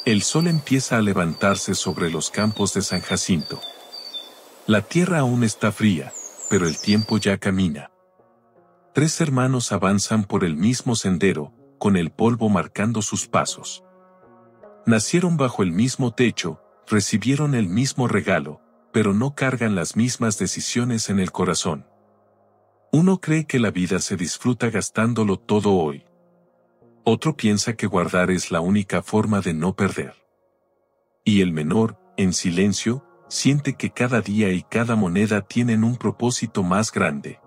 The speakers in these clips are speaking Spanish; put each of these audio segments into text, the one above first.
El sol empieza a levantarse sobre los campos de San Jacinto. La tierra aún está fría, pero el tiempo ya camina. 3 hermanos avanzan por el mismo sendero, con el polvo marcando sus pasos. Nacieron bajo el mismo techo, recibieron el mismo regalo, pero no cargan las mismas decisiones en el corazón. Uno cree que la vida se disfruta gastándolo todo hoy. Otro piensa que guardar es la única forma de no perder. Y el menor, en silencio, siente que cada día y cada moneda tienen un propósito más grande.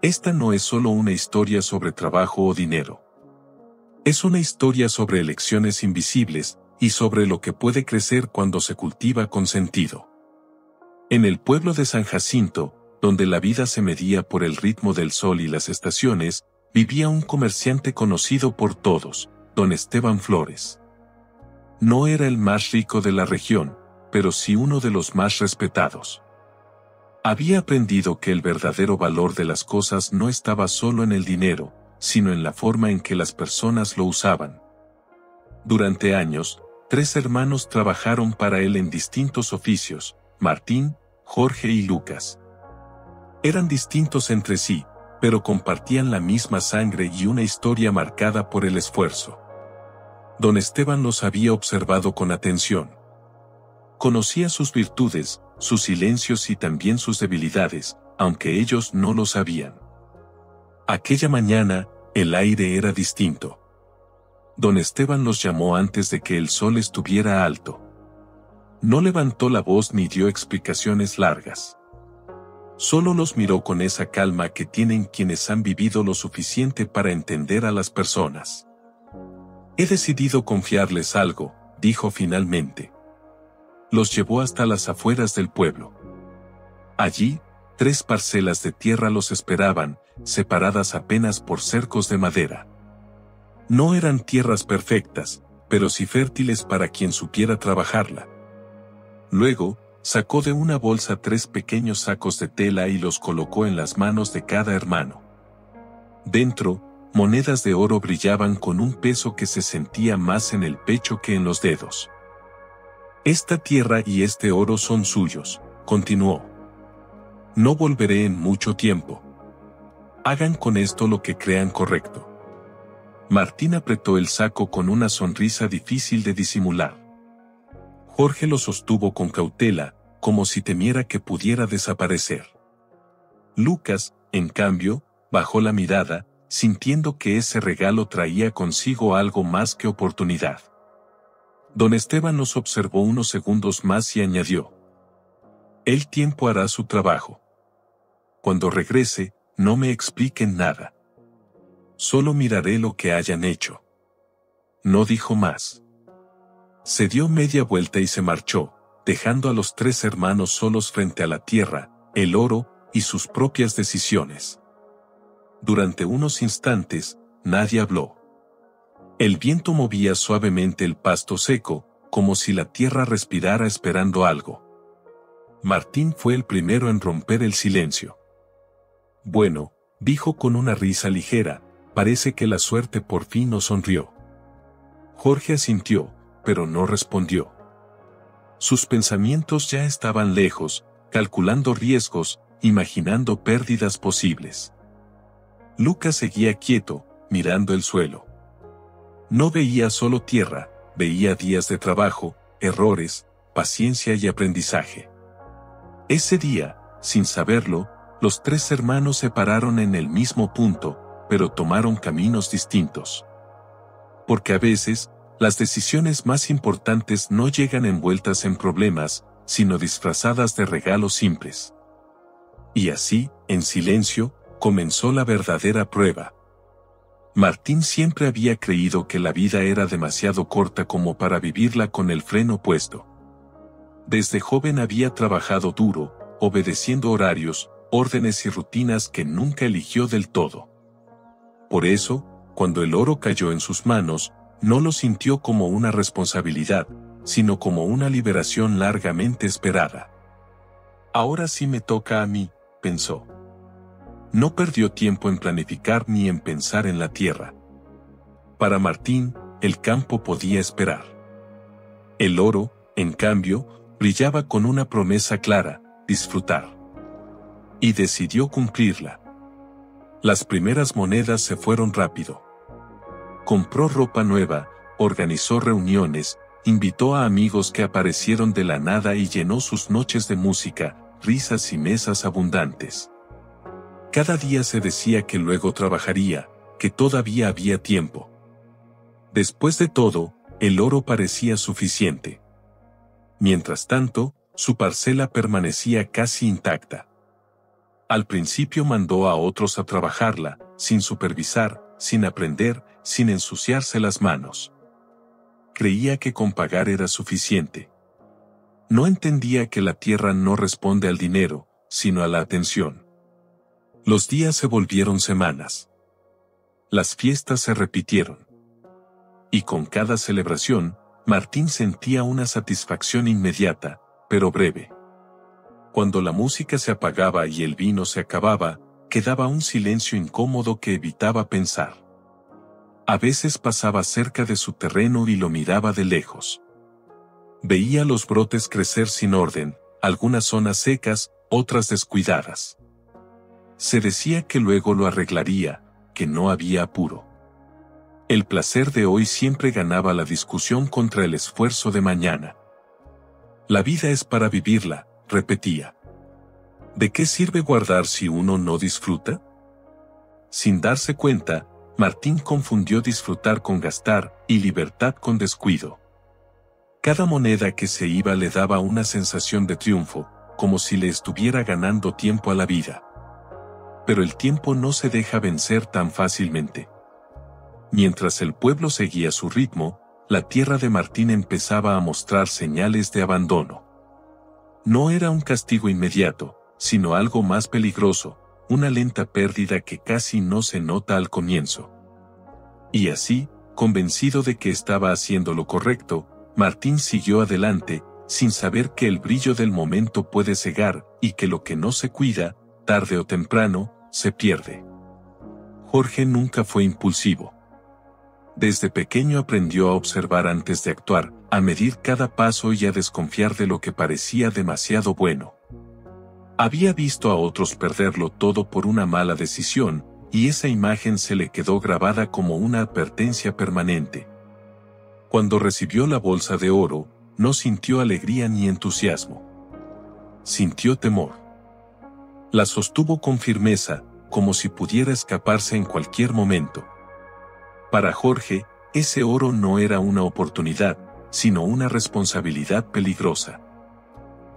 Esta no es solo una historia sobre trabajo o dinero. Es una historia sobre elecciones invisibles, y sobre lo que puede crecer cuando se cultiva con sentido. En el pueblo de San Jacinto, donde la vida se medía por el ritmo del sol y las estaciones, vivía un comerciante conocido por todos, don Esteban Flores. No era el más rico de la región, pero sí uno de los más respetados. Había aprendido que el verdadero valor de las cosas no estaba solo en el dinero, sino en la forma en que las personas lo usaban. Durante años, 3 hermanos trabajaron para él en distintos oficios: Martín, Jorge y Lucas. Eran distintos entre sí, pero compartían la misma sangre y una historia marcada por el esfuerzo. Don Esteban los había observado con atención. Conocía sus virtudes, sus silencios y también sus debilidades, aunque ellos no lo sabían. Aquella mañana, el aire era distinto. Don Esteban los llamó antes de que el sol estuviera alto. No levantó la voz ni dio explicaciones largas. Solo los miró con esa calma que tienen quienes han vivido lo suficiente para entender a las personas. He decidido confiarles algo, dijo finalmente. Los llevó hasta las afueras del pueblo. Allí, 3 parcelas de tierra los esperaban, separadas apenas por cercos de madera. No eran tierras perfectas, pero sí fértiles para quien supiera trabajarla. Luego, sacó de una bolsa 3 pequeños sacos de tela y los colocó en las manos de cada hermano. Dentro, monedas de oro brillaban con un peso que se sentía más en el pecho que en los dedos. Esta tierra y este oro son suyos, continuó. No volveré en mucho tiempo. Hagan con esto lo que crean correcto. Martín apretó el saco con una sonrisa difícil de disimular. Jorge lo sostuvo con cautela, como si temiera que pudiera desaparecer. Lucas, en cambio, bajó la mirada, sintiendo que ese regalo traía consigo algo más que oportunidad. Don Esteban los observó unos segundos más y añadió: el tiempo hará su trabajo. Cuando regrese, no me expliquen nada. Solo miraré lo que hayan hecho. No dijo más. Se dio media vuelta y se marchó, dejando a los 3 hermanos solos frente a la tierra, el oro y sus propias decisiones. Durante unos instantes, nadie habló. El viento movía suavemente el pasto seco, como si la tierra respirara esperando algo. Martín fue el primero en romper el silencio. Bueno, dijo con una risa ligera, parece que la suerte por fin nos sonrió. Jorge asintió, pero no respondió. Sus pensamientos ya estaban lejos, calculando riesgos, imaginando pérdidas posibles. Lucas seguía quieto, mirando el suelo. No veía solo tierra, veía días de trabajo, errores, paciencia y aprendizaje. Ese día, sin saberlo, los 3 hermanos se pararon en el mismo punto, pero tomaron caminos distintos. Porque a veces, las decisiones más importantes no llegan envueltas en problemas, sino disfrazadas de regalos simples. Y así, en silencio, comenzó la verdadera prueba. Martín siempre había creído que la vida era demasiado corta como para vivirla con el freno puesto. Desde joven había trabajado duro, obedeciendo horarios, órdenes y rutinas que nunca eligió del todo. Por eso, cuando el oro cayó en sus manos, no lo sintió como una responsabilidad, sino como una liberación largamente esperada. Ahora sí me toca a mí, pensó. No perdió tiempo en planificar ni en pensar en la tierra. Para Martín, el campo podía esperar. El oro, en cambio, brillaba con una promesa clara: disfrutar. Y decidió cumplirla. Las primeras monedas se fueron rápido. Compró ropa nueva, organizó reuniones, invitó a amigos que aparecieron de la nada y llenó sus noches de música, risas y mesas abundantes. Cada día se decía que luego trabajaría, que todavía había tiempo. Después de todo, el oro parecía suficiente. Mientras tanto, su parcela permanecía casi intacta. Al principio mandó a otros a trabajarla, sin supervisar, sin aprender, sin ensuciarse las manos. Creía que con pagar era suficiente. No entendía que la tierra no responde al dinero, sino a la atención. Los días se volvieron semanas. Las fiestas se repitieron. Y con cada celebración, Martín sentía una satisfacción inmediata, pero breve. Cuando la música se apagaba y el vino se acababa, quedaba un silencio incómodo que evitaba pensar. A veces pasaba cerca de su terreno y lo miraba de lejos. Veía los brotes crecer sin orden, algunas zonas secas, otras descuidadas. Se decía que luego lo arreglaría, que no había apuro. El placer de hoy siempre ganaba la discusión contra el esfuerzo de mañana. La vida es para vivirla, repetía. ¿De qué sirve guardar si uno no disfruta? Sin darse cuenta, Martín confundió disfrutar con gastar y libertad con descuido. Cada moneda que se iba le daba una sensación de triunfo, como si le estuviera ganando tiempo a la vida. Pero el tiempo no se deja vencer tan fácilmente. Mientras el pueblo seguía su ritmo, la tierra de Martín empezaba a mostrar señales de abandono. No era un castigo inmediato, sino algo más peligroso, una lenta pérdida que casi no se nota al comienzo. Y así, convencido de que estaba haciendo lo correcto, Martín siguió adelante, sin saber que el brillo del momento puede cegar, y que lo que no se cuida, tarde o temprano, se pierde. Jorge nunca fue impulsivo. Desde pequeño aprendió a observar antes de actuar, a medir cada paso y a desconfiar de lo que parecía demasiado bueno. Había visto a otros perderlo todo por una mala decisión, y esa imagen se le quedó grabada como una advertencia permanente. Cuando recibió la bolsa de oro, no sintió alegría ni entusiasmo. Sintió temor. La sostuvo con firmeza, como si pudiera escaparse en cualquier momento. Para Jorge, ese oro no era una oportunidad, sino una responsabilidad peligrosa.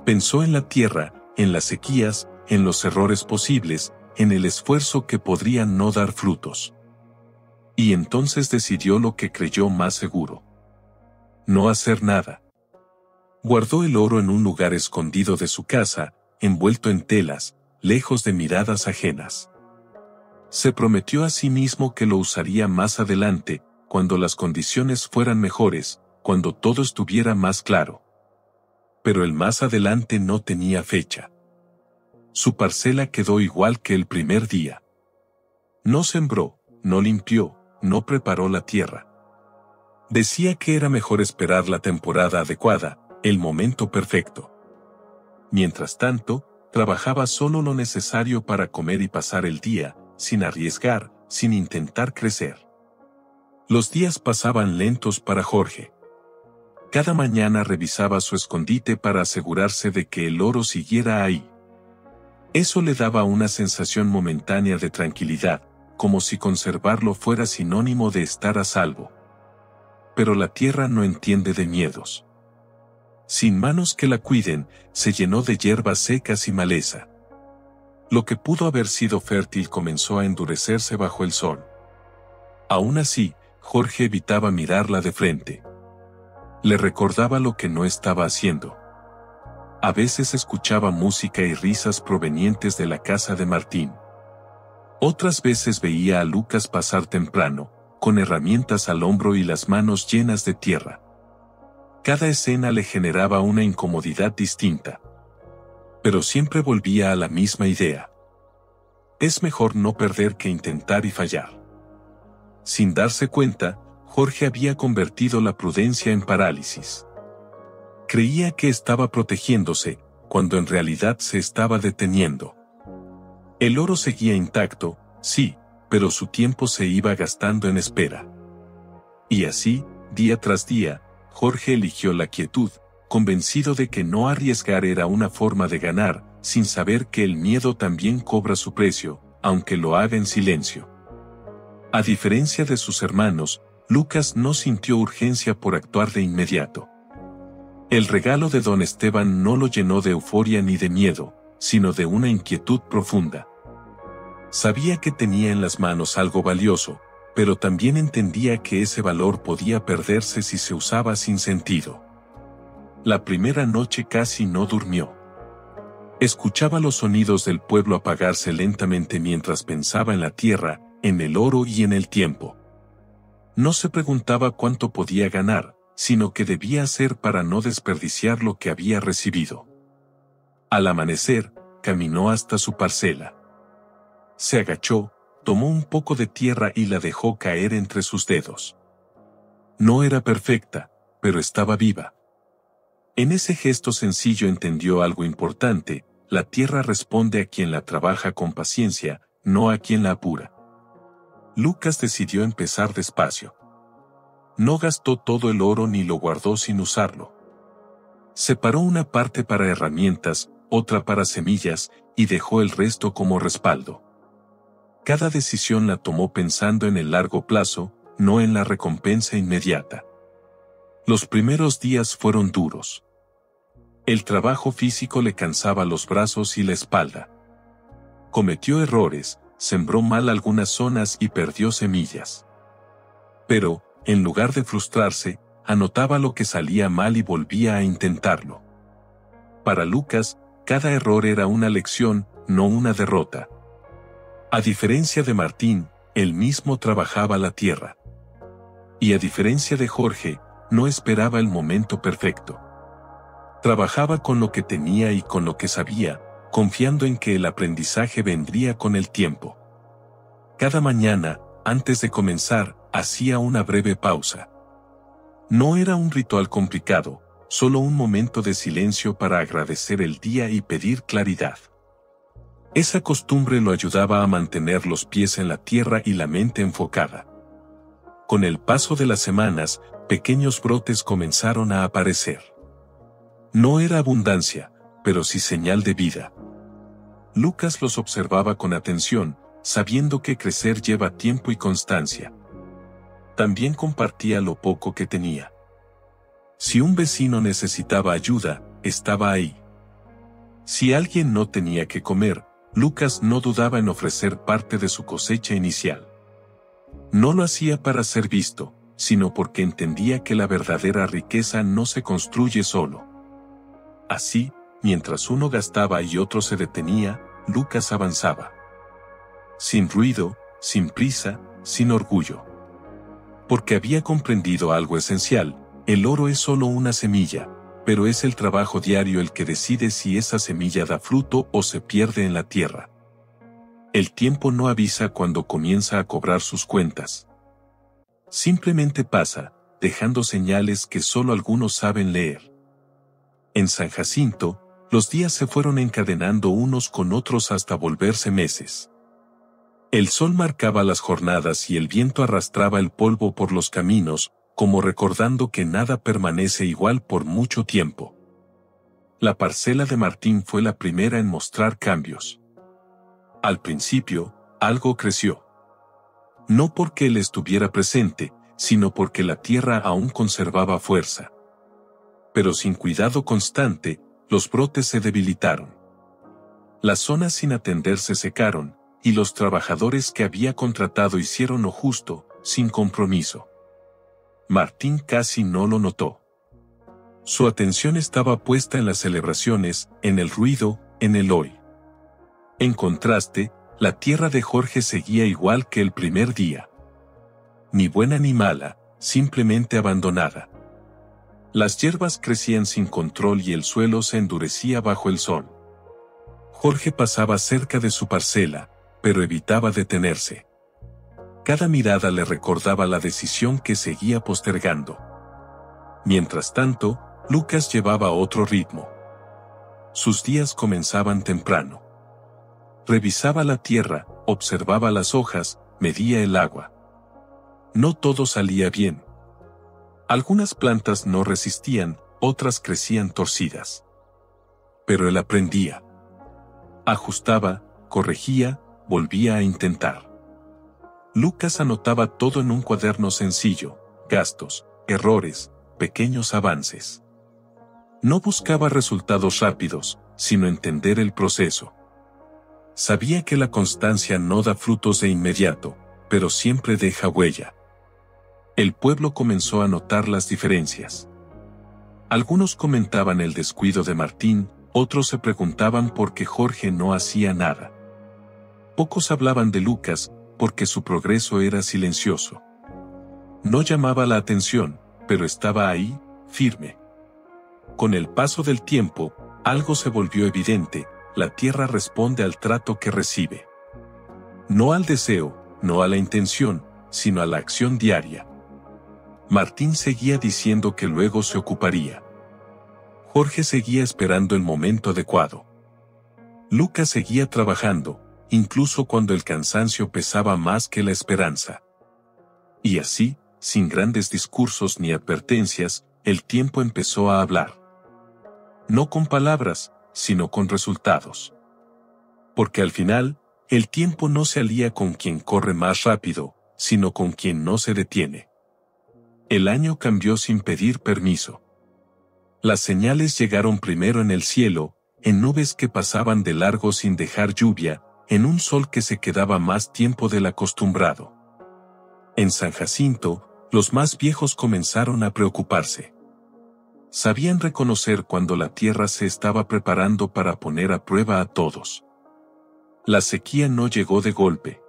Pensó en la tierra, en las sequías, en los errores posibles, en el esfuerzo que podría no dar frutos. Y entonces decidió lo que creyó más seguro. No hacer nada. Guardó el oro en un lugar escondido de su casa, envuelto en telas, lejos de miradas ajenas. Se prometió a sí mismo que lo usaría más adelante, cuando las condiciones fueran mejores, cuando todo estuviera más claro. Pero el más adelante no tenía fecha. Su parcela quedó igual que el primer día. No sembró, no limpió, no preparó la tierra. Decía que era mejor esperar la temporada adecuada, el momento perfecto. Mientras tanto, trabajaba solo lo necesario para comer y pasar el día, sin arriesgar, sin intentar crecer. Los días pasaban lentos para Jorge. Cada mañana revisaba su escondite para asegurarse de que el oro siguiera ahí. Eso le daba una sensación momentánea de tranquilidad, como si conservarlo fuera sinónimo de estar a salvo. Pero la tierra no entiende de miedos. Sin manos que la cuiden, se llenó de hierbas secas y maleza. Lo que pudo haber sido fértil comenzó a endurecerse bajo el sol. Aún así, Jorge evitaba mirarla de frente. Le recordaba lo que no estaba haciendo. A veces escuchaba música y risas provenientes de la casa de Martín. Otras veces veía a Lucas pasar temprano, con herramientas al hombro y las manos llenas de tierra. Cada escena le generaba una incomodidad distinta. Pero siempre volvía a la misma idea. Es mejor no perder que intentar y fallar. Sin darse cuenta, Jorge había convertido la prudencia en parálisis. Creía que estaba protegiéndose, cuando en realidad se estaba deteniendo. El oro seguía intacto, sí, pero su tiempo se iba gastando en espera. Y así, día tras día, Jorge eligió la quietud, convencido de que no arriesgar era una forma de ganar, sin saber que el miedo también cobra su precio, aunque lo haga en silencio. A diferencia de sus hermanos, Lucas no sintió urgencia por actuar de inmediato. El regalo de don Esteban no lo llenó de euforia ni de miedo, sino de una inquietud profunda. Sabía que tenía en las manos algo valioso, pero también entendía que ese valor podía perderse si se usaba sin sentido. La primera noche casi no durmió. Escuchaba los sonidos del pueblo apagarse lentamente mientras pensaba en la tierra, en el oro y en el tiempo. No se preguntaba cuánto podía ganar, sino qué debía hacer para no desperdiciar lo que había recibido. Al amanecer, caminó hasta su parcela. Se agachó, tomó un poco de tierra y la dejó caer entre sus dedos. No era perfecta, pero estaba viva. En ese gesto sencillo entendió algo importante: la tierra responde a quien la trabaja con paciencia, no a quien la apura. Lucas decidió empezar despacio. No gastó todo el oro ni lo guardó sin usarlo. Separó una parte para herramientas, otra para semillas, y dejó el resto como respaldo. Cada decisión la tomó pensando en el largo plazo, no en la recompensa inmediata. Los primeros días fueron duros. El trabajo físico le cansaba los brazos y la espalda. Cometió errores, sembró mal algunas zonas y perdió semillas. Pero, en lugar de frustrarse, anotaba lo que salía mal y volvía a intentarlo. Para Lucas, cada error era una lección, no una derrota. A diferencia de Martín, él mismo trabajaba la tierra. Y a diferencia de Jorge, no esperaba el momento perfecto. Trabajaba con lo que tenía y con lo que sabía, confiando en que el aprendizaje vendría con el tiempo. Cada mañana, antes de comenzar, hacía una breve pausa. No era un ritual complicado, solo un momento de silencio para agradecer el día y pedir claridad. Esa costumbre lo ayudaba a mantener los pies en la tierra y la mente enfocada. Con el paso de las semanas, pequeños brotes comenzaron a aparecer. No era abundancia, pero sí señal de vida. Lucas los observaba con atención, sabiendo que crecer lleva tiempo y constancia. También compartía lo poco que tenía. Si un vecino necesitaba ayuda, estaba ahí. Si alguien no tenía que comer, Lucas no dudaba en ofrecer parte de su cosecha inicial. No lo hacía para ser visto, sino porque entendía que la verdadera riqueza no se construye solo. Así, mientras uno gastaba y otro se detenía, Lucas avanzaba. Sin ruido, sin prisa, sin orgullo. Porque había comprendido algo esencial: el oro es solo una semilla, pero es el trabajo diario el que decide si esa semilla da fruto o se pierde en la tierra. El tiempo no avisa cuando comienza a cobrar sus cuentas. Simplemente pasa, dejando señales que solo algunos saben leer. En San Jacinto, los días se fueron encadenando unos con otros hasta volverse meses. El sol marcaba las jornadas y el viento arrastraba el polvo por los caminos, como recordando que nada permanece igual por mucho tiempo. La parcela de Martín fue la primera en mostrar cambios. Al principio, algo creció. No porque él estuviera presente, sino porque la tierra aún conservaba fuerza. Pero sin cuidado constante, los brotes se debilitaron. Las zonas sin atender se secaron, y los trabajadores que había contratado hicieron lo justo, sin compromiso. Martín casi no lo notó. Su atención estaba puesta en las celebraciones, en el ruido, en el hoy. En contraste, la tierra de Jorge seguía igual que el primer día. Ni buena ni mala, simplemente abandonada. Las hierbas crecían sin control y el suelo se endurecía bajo el sol. Jorge pasaba cerca de su parcela, pero evitaba detenerse. Cada mirada le recordaba la decisión que seguía postergando. Mientras tanto, Lucas llevaba otro ritmo. Sus días comenzaban temprano. Revisaba la tierra, observaba las hojas, medía el agua. No todo salía bien. Algunas plantas no resistían, otras crecían torcidas. Pero él aprendía. Ajustaba, corregía, volvía a intentar. Lucas anotaba todo en un cuaderno sencillo: gastos, errores, pequeños avances. No buscaba resultados rápidos, sino entender el proceso. Sabía que la constancia no da frutos de inmediato, pero siempre deja huella. El pueblo comenzó a notar las diferencias. Algunos comentaban el descuido de Martín, otros se preguntaban por qué Jorge no hacía nada. Pocos hablaban de Lucas, porque su progreso era silencioso. No llamaba la atención, pero estaba ahí, firme. Con el paso del tiempo, algo se volvió evidente: la tierra responde al trato que recibe. No al deseo, no a la intención, sino a la acción diaria. Martín seguía diciendo que luego se ocuparía. Jorge seguía esperando el momento adecuado. Lucas seguía trabajando, incluso cuando el cansancio pesaba más que la esperanza. Y así, sin grandes discursos ni advertencias, el tiempo empezó a hablar. No con palabras, sino con resultados. Porque al final, el tiempo no se alía con quien corre más rápido, sino con quien no se detiene. El año cambió sin pedir permiso. Las señales llegaron primero en el cielo, en nubes que pasaban de largo sin dejar lluvia, en un sol que se quedaba más tiempo del acostumbrado. En San Jacinto, los más viejos comenzaron a preocuparse. Sabían reconocer cuando la tierra se estaba preparando para poner a prueba a todos. La sequía no llegó de golpe.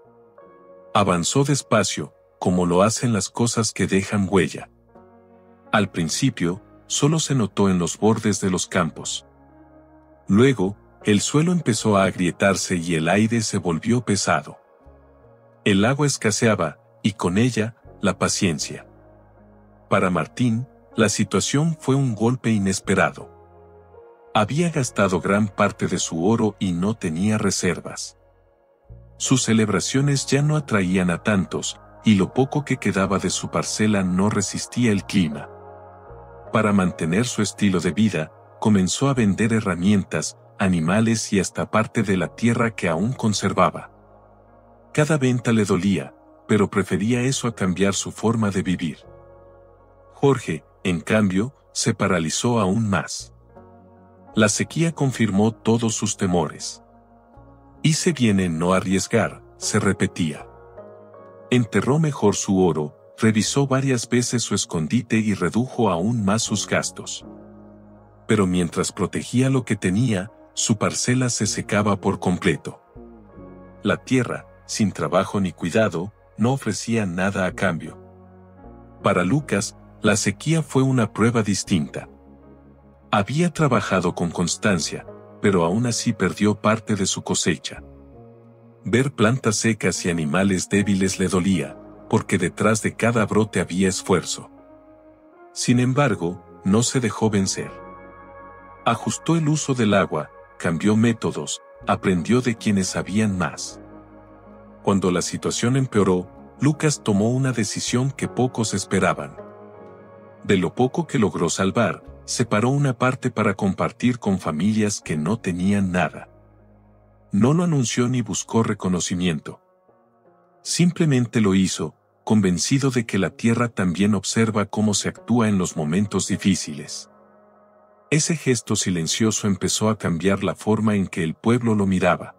Avanzó despacio, como lo hacen las cosas que dejan huella. Al principio, solo se notó en los bordes de los campos. Luego, el suelo empezó a agrietarse y el aire se volvió pesado. El agua escaseaba, y con ella, la paciencia. Para Martín, la situación fue un golpe inesperado. Había gastado gran parte de su oro y no tenía reservas. Sus celebraciones ya no atraían a tantos, y lo poco que quedaba de su parcela no resistía el clima. Para mantener su estilo de vida, comenzó a vender herramientas, animales y hasta parte de la tierra que aún conservaba. Cada venta le dolía, pero prefería eso a cambiar su forma de vivir. Jorge, en cambio, se paralizó aún más. La sequía confirmó todos sus temores. Hice bien en no arriesgar, se repetía. Enterró mejor su oro, revisó varias veces su escondite y redujo aún más sus gastos. Pero mientras protegía lo que tenía, su parcela se secaba por completo. La tierra, sin trabajo ni cuidado, no ofrecía nada a cambio. Para Lucas, la sequía fue una prueba distinta. Había trabajado con constancia, pero aún así perdió parte de su cosecha. Ver plantas secas y animales débiles le dolía, porque detrás de cada brote había esfuerzo. Sin embargo, no se dejó vencer. Ajustó el uso del agua, cambió métodos, aprendió de quienes sabían más. Cuando la situación empeoró, Lucas tomó una decisión que pocos esperaban. De lo poco que logró salvar, separó una parte para compartir con familias que no tenían nada. No lo anunció ni buscó reconocimiento. Simplemente lo hizo, convencido de que la tierra también observa cómo se actúa en los momentos difíciles. Ese gesto silencioso empezó a cambiar la forma en que el pueblo lo miraba.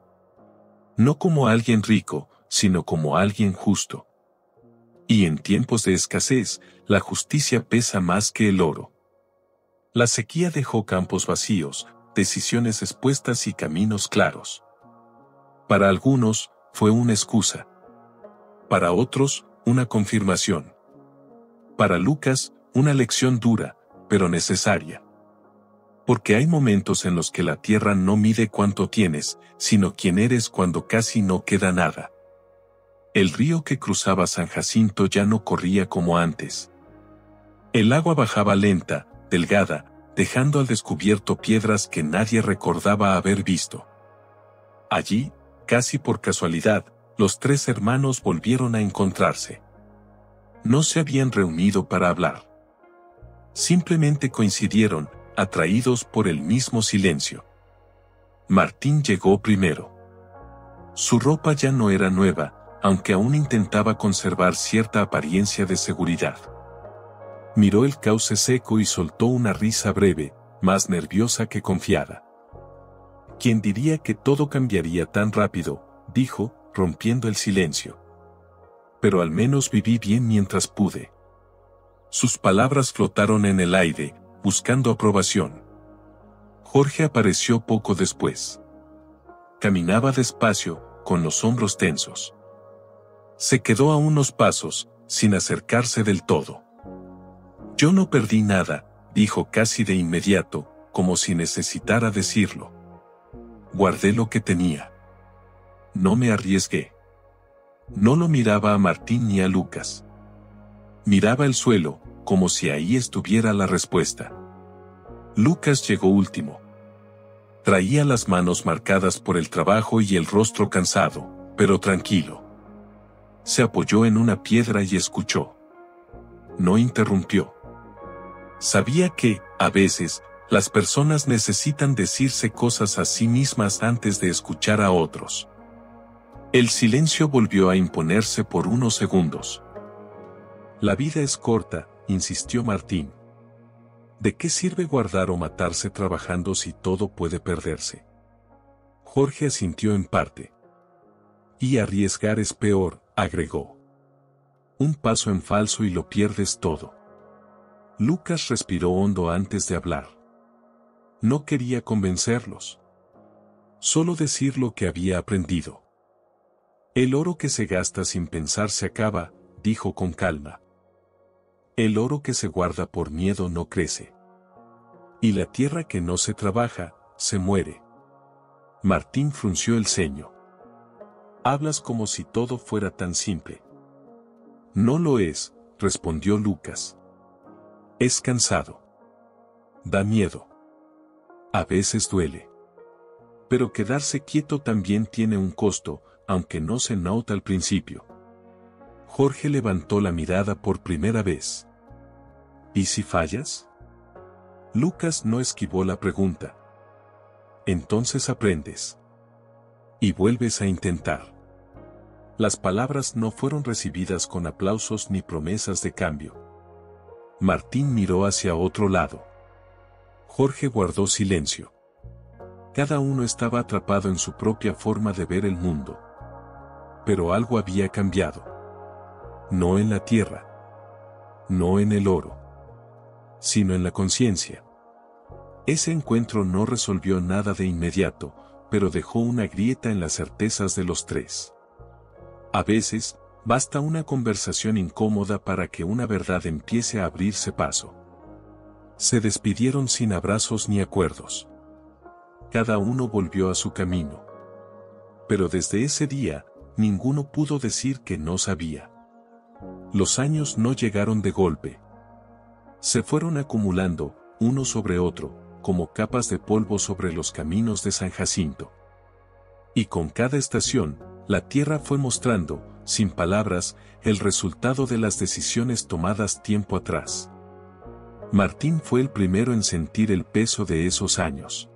No como alguien rico, sino como alguien justo. Y en tiempos de escasez, la justicia pesa más que el oro. La sequía dejó campos vacíos, decisiones expuestas y caminos claros. Para algunos, fue una excusa. Para otros, una confirmación. Para Lucas, una lección dura, pero necesaria. Porque hay momentos en los que la tierra no mide cuánto tienes, sino quién eres cuando casi no queda nada. El río que cruzaba San Jacinto ya no corría como antes. El agua bajaba lenta, delgada, dejando al descubierto piedras que nadie recordaba haber visto. Allí, casi por casualidad, los tres hermanos volvieron a encontrarse. No se habían reunido para hablar. Simplemente coincidieron, atraídos por el mismo silencio. Martín llegó primero. Su ropa ya no era nueva, aunque aún intentaba conservar cierta apariencia de seguridad. Miró el cauce seco y soltó una risa breve, más nerviosa que confiada. ¿Quién diría que todo cambiaría tan rápido?, dijo, rompiendo el silencio. Pero al menos viví bien mientras pude. Sus palabras flotaron en el aire, buscando aprobación. Jorge apareció poco después. Caminaba despacio, con los hombros tensos. Se quedó a unos pasos, sin acercarse del todo. Yo no perdí nada, dijo casi de inmediato, como si necesitara decirlo. Guardé lo que tenía. No me arriesgué. No lo miraba a Martín ni a Lucas. Miraba el suelo, como si ahí estuviera la respuesta. Lucas llegó último. Traía las manos marcadas por el trabajo y el rostro cansado, pero tranquilo. Se apoyó en una piedra y escuchó. No interrumpió. Sabía que, a veces, las personas necesitan decirse cosas a sí mismas antes de escuchar a otros. El silencio volvió a imponerse por unos segundos. La vida es corta, insistió Martín. ¿De qué sirve guardar o matarse trabajando si todo puede perderse? Jorge asintió en parte. Y arriesgar es peor, agregó. Un paso en falso y lo pierdes todo. Lucas respiró hondo antes de hablar. No quería convencerlos. Solo decir lo que había aprendido. El oro que se gasta sin pensar se acaba, dijo con calma. El oro que se guarda por miedo no crece. Y la tierra que no se trabaja, se muere. Martín frunció el ceño. Hablas como si todo fuera tan simple. No lo es, respondió Lucas. Es cansado. Da miedo. A veces duele. Pero quedarse quieto también tiene un costo, aunque no se nota al principio. Jorge levantó la mirada por primera vez. ¿Y si fallas? Lucas no esquivó la pregunta. Entonces aprendes. Y vuelves a intentar. Las palabras no fueron recibidas con aplausos ni promesas de cambio. Martín miró hacia otro lado. Jorge guardó silencio. Cada uno estaba atrapado en su propia forma de ver el mundo. Pero algo había cambiado. No en la tierra. No en el oro. Sino en la conciencia. Ese encuentro no resolvió nada de inmediato, pero dejó una grieta en las certezas de los tres. A veces, basta una conversación incómoda para que una verdad empiece a abrirse paso. Se despidieron sin abrazos ni acuerdos. Cada uno volvió a su camino. Pero desde ese día, ninguno pudo decir que no sabía. Los años no llegaron de golpe. Se fueron acumulando, uno sobre otro, como capas de polvo sobre los caminos de San Jacinto. Y con cada estación, la tierra fue mostrando, sin palabras, el resultado de las decisiones tomadas tiempo atrás. Martín fue el primero en sentir el peso de esos años.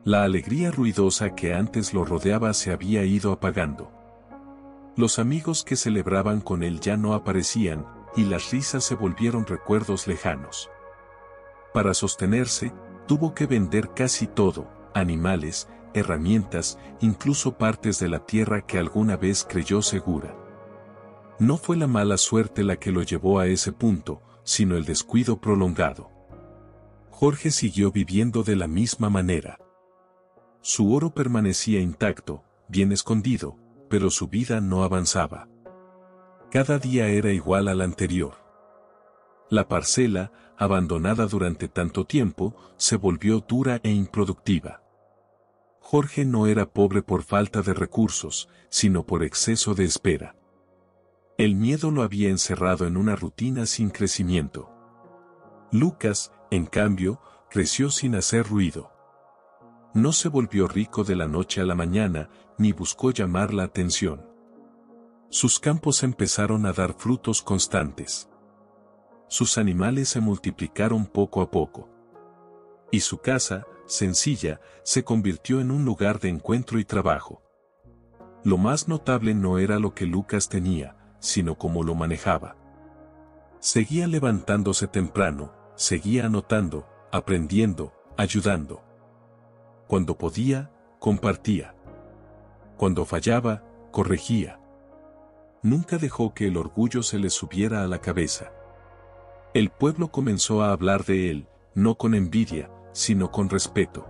La alegría ruidosa que antes lo rodeaba se había ido apagando. Los amigos que celebraban con él ya no aparecían, y las risas se volvieron recuerdos lejanos. Para sostenerse, tuvo que vender casi todo, animales, herramientas, incluso partes de la tierra que alguna vez creyó segura. No fue la mala suerte la que lo llevó a ese punto, sino el descuido prolongado. Jorge siguió viviendo de la misma manera. Su oro permanecía intacto, bien escondido, pero su vida no avanzaba. Cada día era igual al anterior. La parcela, abandonada durante tanto tiempo, se volvió dura e improductiva. Jorge no era pobre por falta de recursos, sino por exceso de espera. El miedo lo había encerrado en una rutina sin crecimiento. Lucas, en cambio, Creció sin hacer ruido. No se volvió rico de la noche a la mañana, ni buscó llamar la atención. Sus campos empezaron a dar frutos constantes. Sus animales se multiplicaron poco a poco. Y su casa, sencilla, se convirtió en un lugar de encuentro y trabajo. Lo más notable no era lo que Lucas tenía, sino cómo lo manejaba. Seguía levantándose temprano, seguía anotando, aprendiendo, ayudando. Cuando podía, compartía. Cuando fallaba, corregía. Nunca dejó que el orgullo se le subiera a la cabeza. El pueblo comenzó a hablar de él, no con envidia, sino con respeto.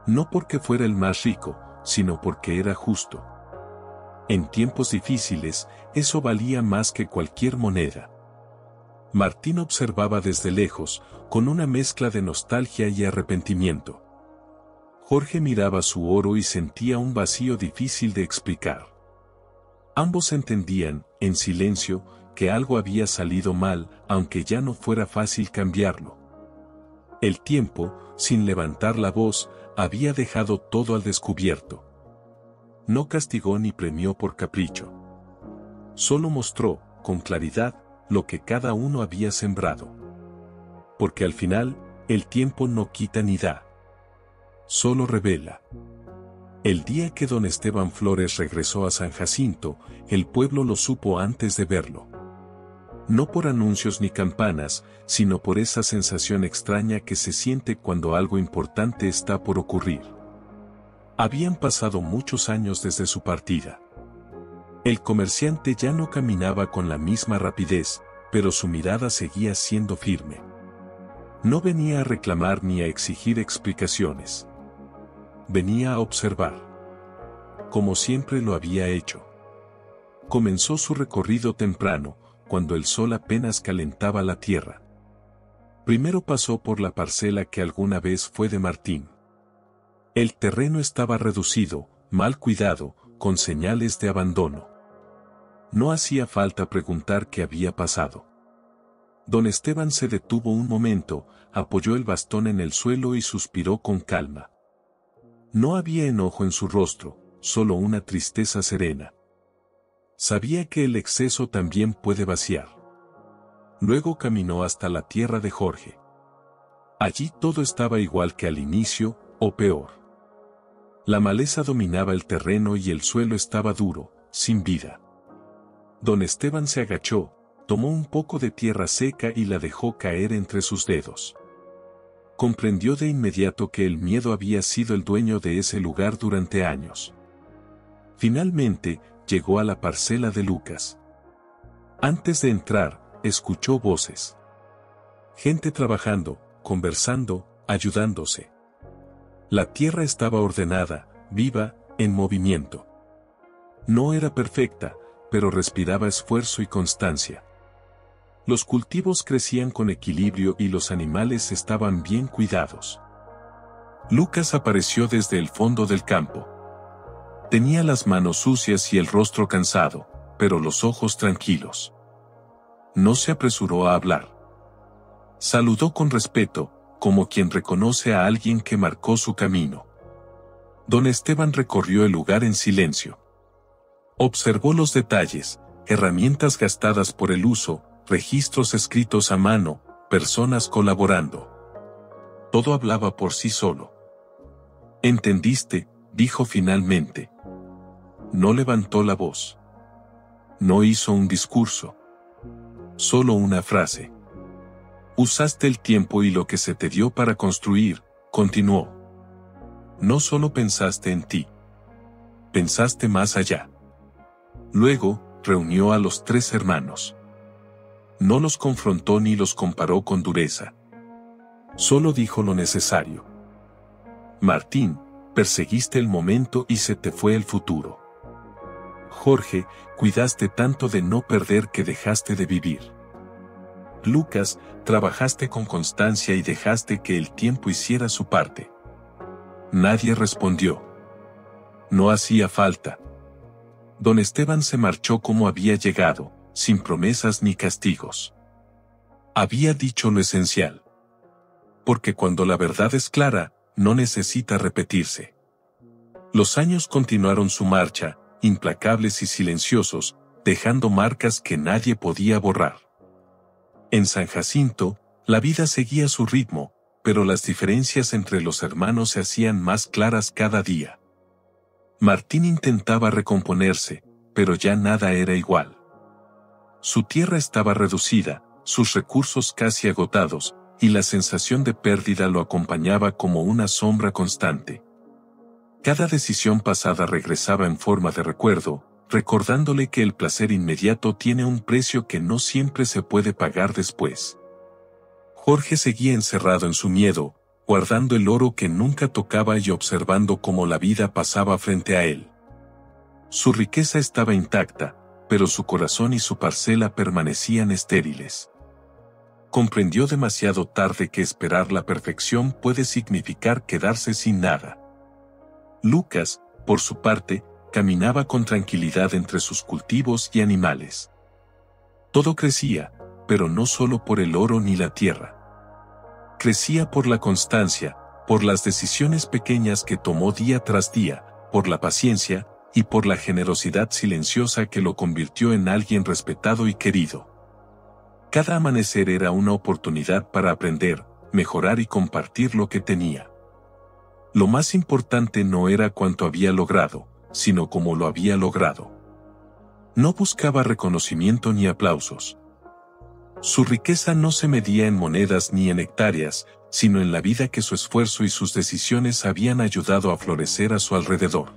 No porque fuera el más rico, sino porque era justo. En tiempos difíciles, eso valía más que cualquier moneda. Martín observaba desde lejos, con una mezcla de nostalgia y arrepentimiento. Jorge miraba su oro y sentía un vacío difícil de explicar. Ambos entendían, en silencio, que algo había salido mal, aunque ya no fuera fácil cambiarlo. El tiempo, sin levantar la voz, había dejado todo al descubierto. No castigó ni premió por capricho. Solo mostró, con claridad, lo que cada uno había sembrado. Porque al final, el tiempo no quita ni da. Solo revela. El día que don Esteban Flores regresó a San Jacinto, el pueblo lo supo antes de verlo. No por anuncios ni campanas, sino por esa sensación extraña que se siente cuando algo importante está por ocurrir. Habían pasado muchos años desde su partida. El comerciante ya no caminaba con la misma rapidez, pero su mirada seguía siendo firme. No venía a reclamar ni a exigir explicaciones. Venía a observar. Como siempre lo había hecho. Comenzó su recorrido temprano, cuando el sol apenas calentaba la tierra. Primero pasó por la parcela que alguna vez fue de Martín. El terreno estaba reducido, mal cuidado, con señales de abandono. No hacía falta preguntar qué había pasado. Don Esteban se detuvo un momento, apoyó el bastón en el suelo y suspiró con calma. No había enojo en su rostro, solo una tristeza serena. Sabía que el exceso también puede vaciar. Luego caminó hasta la tierra de Jorge. Allí todo estaba igual que al inicio, o peor. La maleza dominaba el terreno y el suelo estaba duro, sin vida. Don Esteban se agachó, tomó un poco de tierra seca y la dejó caer entre sus dedos. Comprendió de inmediato que el miedo había sido el dueño de ese lugar durante años. Finalmente, llegó a la parcela de Lucas. Antes de entrar, escuchó voces. Gente trabajando, conversando, ayudándose. La tierra estaba ordenada, viva, en movimiento. No era perfecta, pero respiraba esfuerzo y constancia. Los cultivos crecían con equilibrio y los animales estaban bien cuidados. Lucas apareció desde el fondo del campo. Tenía las manos sucias y el rostro cansado, pero los ojos tranquilos. No se apresuró a hablar. Saludó con respeto, como quien reconoce a alguien que marcó su camino. Don Esteban recorrió el lugar en silencio. Observó los detalles, herramientas gastadas por el uso, registros escritos a mano, personas colaborando. Todo hablaba por sí solo. «¿Entendiste?», dijo finalmente. No levantó la voz. No hizo un discurso. Solo una frase. «Usaste el tiempo y lo que se te dio para construir», continuó. «No solo pensaste en ti. Pensaste más allá». Luego, reunió a los 3 hermanos. No los confrontó ni los comparó con dureza. Solo dijo lo necesario. «Martín, perseguiste el momento y se te fue el futuro. Jorge, cuidaste tanto de no perder que dejaste de vivir. Lucas, trabajaste con constancia y dejaste que el tiempo hiciera su parte». Nadie respondió. No hacía falta. Don Esteban se marchó como había llegado, sin promesas ni castigos. Había dicho lo esencial. porque cuando la verdad es clara, no necesita repetirse. Los años continuaron su marcha, implacables y silenciosos, dejando marcas que nadie podía borrar. En San Jacinto, la vida seguía su ritmo, pero las diferencias entre los hermanos se hacían más claras cada día. Martín intentaba recomponerse, pero ya nada era igual. Su tierra estaba reducida, sus recursos casi agotados, y la sensación de pérdida lo acompañaba como una sombra constante. Cada decisión pasada regresaba en forma de recuerdo, recordándole que el placer inmediato tiene un precio que no siempre se puede pagar después. Jorge seguía encerrado en su miedo, guardando el oro que nunca tocaba y observando cómo la vida pasaba frente a él. Su riqueza estaba intacta, pero su corazón y su parcela permanecían estériles. Comprendió demasiado tarde que esperar la perfección puede significar quedarse sin nada. Lucas, por su parte, caminaba con tranquilidad entre sus cultivos y animales. Todo crecía, pero no solo por el oro ni la tierra. Crecía por la constancia, por las decisiones pequeñas que tomó día tras día, por la paciencia, y por la generosidad silenciosa que lo convirtió en alguien respetado y querido. Cada amanecer era una oportunidad para aprender, mejorar y compartir lo que tenía. Lo más importante no era cuánto había logrado, sino cómo lo había logrado. No buscaba reconocimiento ni aplausos. Su riqueza no se medía en monedas ni en hectáreas, sino en la vida que su esfuerzo y sus decisiones habían ayudado a florecer a su alrededor.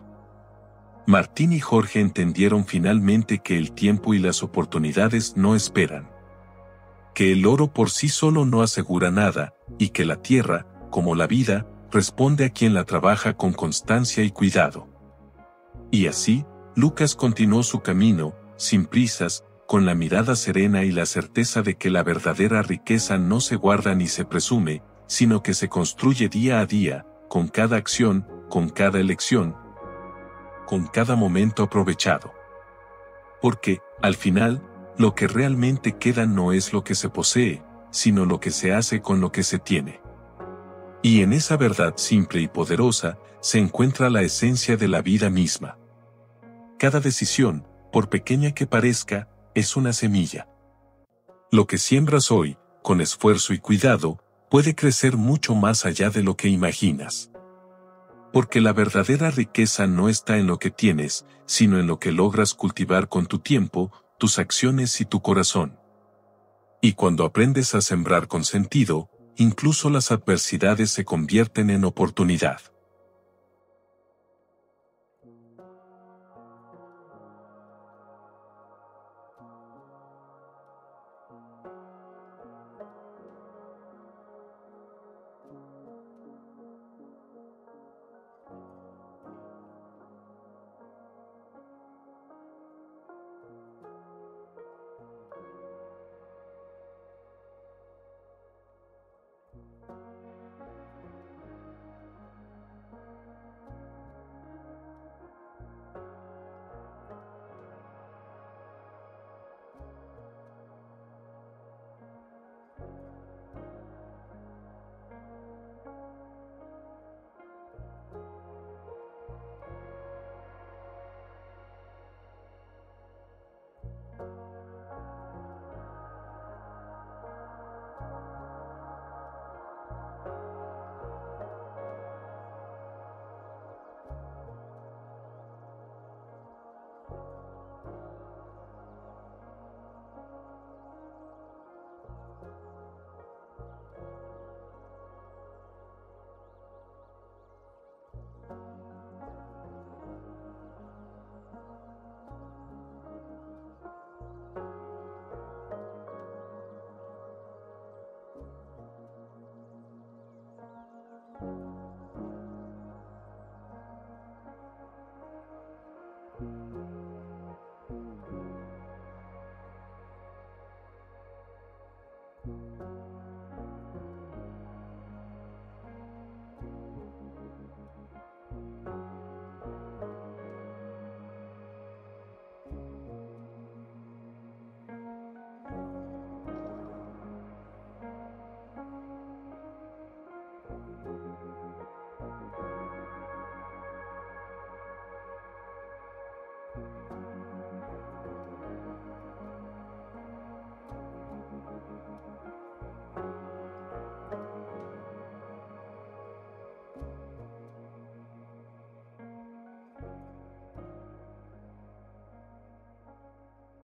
Martín y Jorge entendieron finalmente que el tiempo y las oportunidades no esperan. Que el oro por sí solo no asegura nada, y que la tierra, como la vida, responde a quien la trabaja con constancia y cuidado. Y así, Lucas continuó su camino, sin prisas, con la mirada serena y la certeza de que la verdadera riqueza no se guarda ni se presume, sino que se construye día a día, con cada acción, con cada elección, con cada momento aprovechado. Porque, al final, lo que realmente queda no es lo que se posee, sino lo que se hace con lo que se tiene. Y en esa verdad simple y poderosa, se encuentra la esencia de la vida misma. Cada decisión, por pequeña que parezca, es una semilla. Lo que siembras hoy, con esfuerzo y cuidado, puede crecer mucho más allá de lo que imaginas. Porque la verdadera riqueza no está en lo que tienes, sino en lo que logras cultivar con tu tiempo, tus acciones y tu corazón. Y cuando aprendes a sembrar con sentido, incluso las adversidades se convierten en oportunidad.